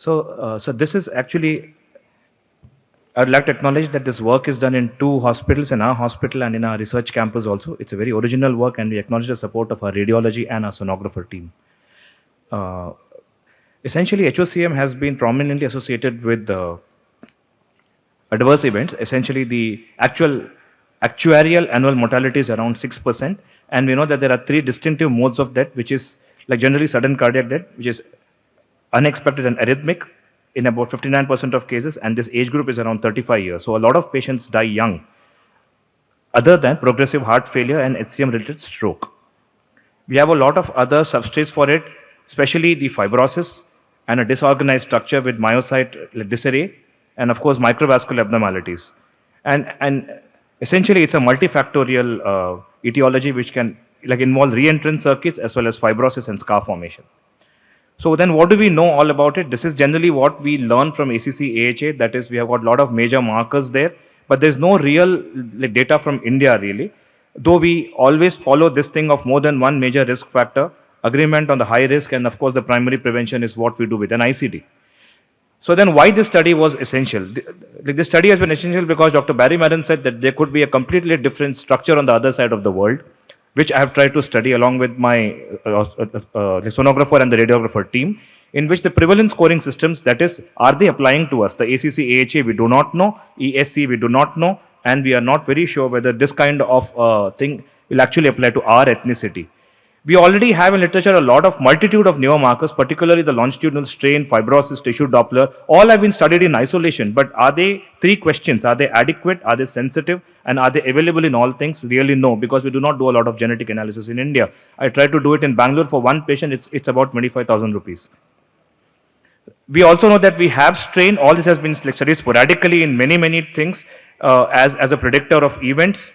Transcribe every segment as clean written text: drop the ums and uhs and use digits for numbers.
So this is actually, I'd like to acknowledge that this work is done in two hospitals, in our hospital and in our research campus also. It's a very original work, and we acknowledge the support of our radiology and our sonographer team. Uh, Essentially, HOCM has been prominently associated with adverse events. Essentially, the actuarial annual mortality is around 6%, and we know that there are three distinctive modes of death, which is like generally sudden cardiac death, which is unexpected and arrhythmic in about 59% of cases, and this age group is around 35 years. So a lot of patients die young, other than progressive heart failure and HCM-related stroke. We have a lot of other substrates for it, especially the fibrosis and a disorganized structure with myocyte disarray, and of course microvascular abnormalities. And essentially it's a multifactorial etiology which can like involve re-entrant circuits as well as fibrosis and scar formation. So then what do we know all about it? This is generally what we learn from ACC AHA, that is we have got a lot of major markers there, but there's no real like, data from India really. Though we always follow this thing of more than one major risk factor, agreement on the high risk, and of course the primary prevention is what we do with an ICD. So then why this study was essential? This study has been essential because Dr. Barry Madden said that there could be a completely different structure on the other side of the world, which I have tried to study along with my the sonographer and the radiographer team, in which the prevalence scoring systems, that is, are they applying to us? The ACC AHA we do not know, ESC we do not know, and we are not very sure whether this kind of thing will actually apply to our ethnicity. We already have in literature a lot of multitude of newer markers, particularly the longitudinal strain, fibrosis, tissue Doppler. All have been studied in isolation, but are they, three questions, are they adequate, are they sensitive, and are they available in all things? Really no, because we do not do a lot of genetic analysis in India. I tried to do it in Bangalore for one patient, it's about 25,000 rupees. We also know that we have strain, all this has been studied sporadically in many things as a predictor of events.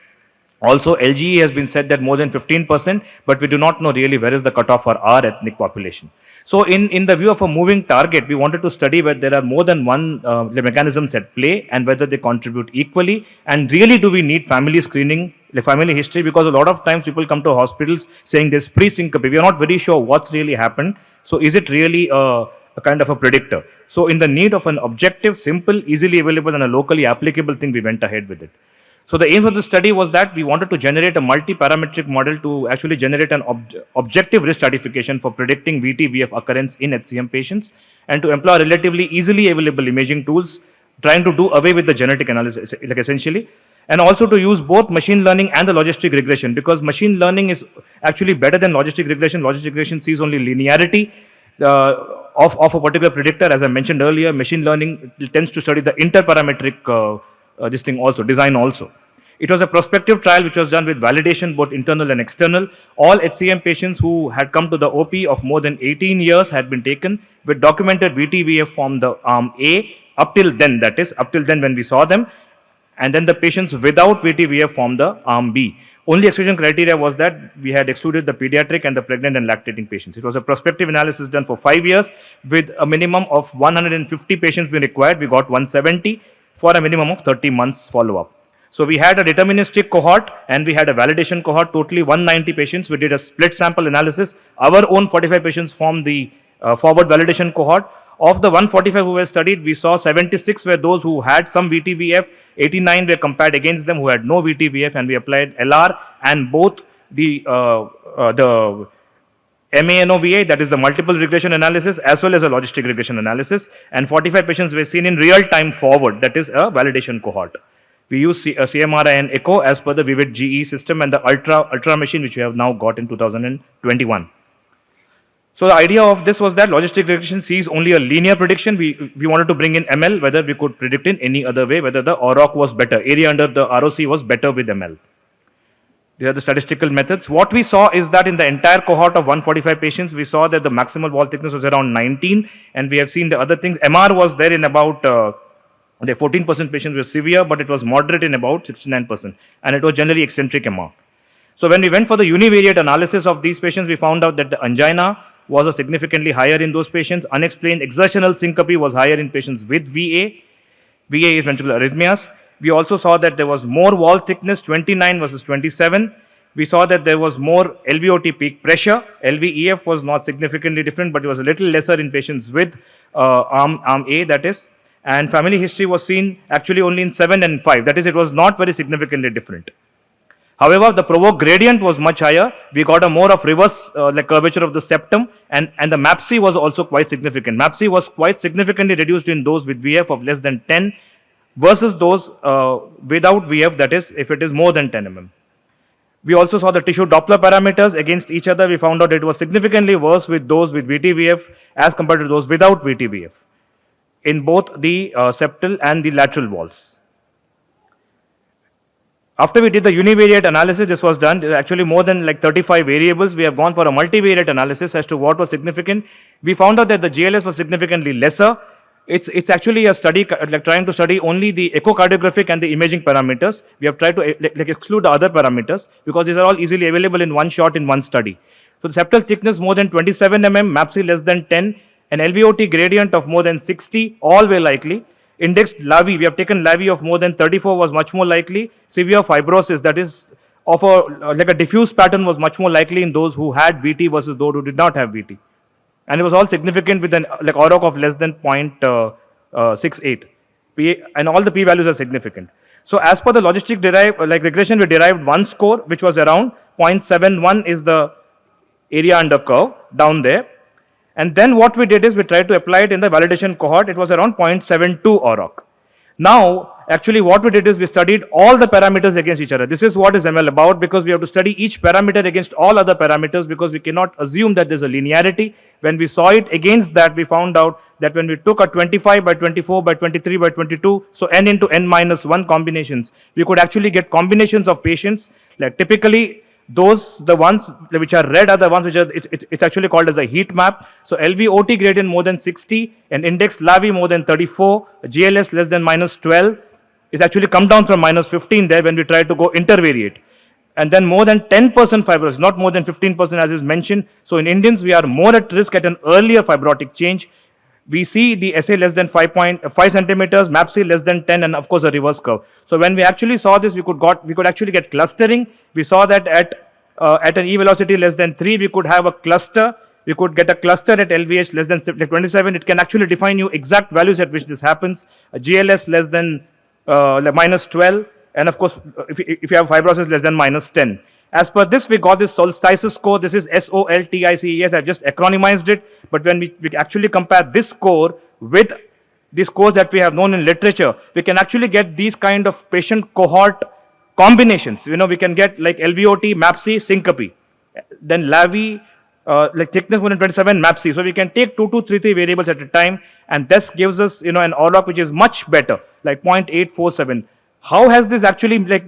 Also, LGE has been said that more than 15%, but we do not know really where is the cutoff for our ethnic population. So in the view of a moving target, we wanted to study whether there are more than one mechanisms at play and whether they contribute equally, and really do we need family screening, the family history, because a lot of times people come to hospitals saying there's pre-syncope. We are not very sure what's really happened. So is it really a kind of a predictor? So in the need of an objective, simple, easily available and a locally applicable thing, we went ahead with it. So the aim of the study was that we wanted to generate a multi-parametric model to actually generate an objective risk stratification for predicting VT-VF occurrence in HCM patients, and to employ relatively easily available imaging tools, trying to do away with the genetic analysis, like essentially, and also to use both machine learning and the logistic regression, because machine learning is actually better than logistic regression. Logistic regression sees only linearity of a particular predictor. As I mentioned earlier, machine learning tends to study the interparametric this thing also, design also. It was a prospective trial which was done with validation, both internal and external. All HCM patients who had come to the OP of more than 18 years had been taken with documented VT-VF from the arm A up till then, that is, up till then when we saw them, and then the patients without VT-VF from the arm B. Only exclusion criteria was that we had excluded the pediatric and the pregnant and lactating patients. It was a prospective analysis done for 5 years with a minimum of 150 patients being required. We got 170 for a minimum of 30 months follow-up. So we had a deterministic cohort and we had a validation cohort, totally 190 patients. We did a split sample analysis. Our own 45 patients formed the forward validation cohort. Of the 145 who were studied, we saw 76 were those who had some VT-VF, 89 were compared against them who had no VT-VF, and we applied LR and both the MANOVA, that is the multiple regression analysis, as well as a logistic regression analysis, and 45 patients were seen in real time forward, that is a validation cohort. We use CMRI and echo as per the Vivid GE system and the ultra machine which we have now got in 2021. So the idea of this was that logistic regression sees only a linear prediction. We wanted to bring in ML, whether we could predict in any other way, whether the OROC was better, area under the ROC was better with ML. These are the statistical methods. What we saw is that in the entire cohort of 145 patients, we saw that the maximal wall thickness was around 19, and we have seen the other things. MR was there in about the 14% patients were severe, but it was moderate in about 69%, and it was generally eccentric MR. So when we went for the univariate analysis of these patients, we found out that the angina was significantly higher in those patients. Unexplained exertional syncope was higher in patients with VA. VA is ventricular arrhythmias. We also saw that there was more wall thickness, 29 versus 27. We saw that there was more LVOT peak pressure. LVEF was not significantly different, but it was a little lesser in patients with arm A, that is, and family history was seen actually only in 7 and 5. That is, it was not very significantly different. However, the provoke gradient was much higher. We got a more of reverse like curvature of the septum, and the MAPC was also quite significant. MAPC was quite significantly reduced in those with VF of less than 10 versus those without VF, that is, if it is more than 10 mm. We also saw the tissue Doppler parameters against each other. We found out it was significantly worse with those with VTVF as compared to those without VTVF in both the septal and the lateral walls. After we did the univariate analysis, this was done, actually more than like 35 variables. We have gone for a multivariate analysis as to what was significant. We found out that the GLS was significantly lesser. It's actually a study like trying to study only the echocardiographic and the imaging parameters. We have tried to like exclude the other parameters because these are all easily available in one shot in one study. So the septal thickness more than 27 mm, MAPC less than 10, an LVOT gradient of more than 60, all were likely. Indexed LAVI, we have taken LAVI of more than 34 was much more likely. Severe fibrosis, that is of a like a diffuse pattern, was much more likely in those who had VT versus those who did not have VT. And it was all significant with an like OROC of less than 0.68. And all the p-values are significant. So as per the logistic like regression, we derived one score which was around 0.71 is the area under curve down there. And then what we did is we tried to apply it in the validation cohort. It was around 0.72 OROC. Now, actually what we did is we studied all the parameters against each other. This is what is ML about, because we have to study each parameter against all other parameters, because we cannot assume that there's a linearity. When we saw it against that, we found out that when we took a 25 by 24 by 23 by 22, so n into n minus 1 combinations, we could actually get combinations of patients. Like typically, the ones which are red are the ones which are, it's actually called as a heat map. So LVOT gradient more than 60, and index LAVI more than 34, GLS less than minus 12, is actually come down from minus 15 there when we try to go intervariate. And then more than 10% fibrosis, not more than 15% as is mentioned. So in Indians, we are more at risk at an earlier fibrotic change. We see the SA less than 5.5 centimeters, MAPC less than 10, and of course a reverse curve. So when we actually saw this, we could actually get clustering. We saw that at an E velocity less than 3, we could have a cluster. We could get a cluster at LVH less than 27. It can actually define you exact values at which this happens. A GLS less than minus 12, and of course, if you have fibrosis less than minus 10. As per this, we got this SOLSTICES score. This is SOLTICES. I just acronymized it. But when we actually compare this score with the scores that we have known in literature, we can actually get these kind of patient cohort combinations. You know, we can get like LVOT, MAPC, syncope. Then LAVI, like thickness more than 27, MAPC. So we can take 2 to 3 variables at a time, and this gives us, you know, an OROC which is much better, like 0.847. How has this actually like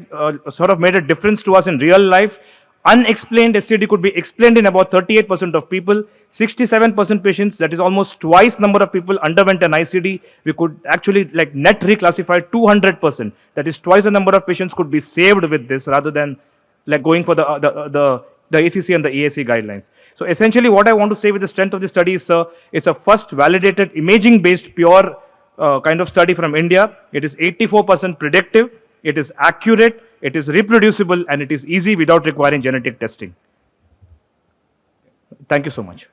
sort of made a difference to us in real life? Unexplained SCD could be explained in about 38% of people. 67% patients, that is almost twice number of people, underwent an ICD. We could actually like net reclassify 200%. That is twice the number of patients could be saved with this, rather than like going for the ACC and the EAC guidelines. So essentially what I want to say with the strength of the study is, it's a first validated imaging-based pure kind of study from India. It is 84% predictive, it is accurate, it is reproducible, and it is easy without requiring genetic testing. Thank you so much.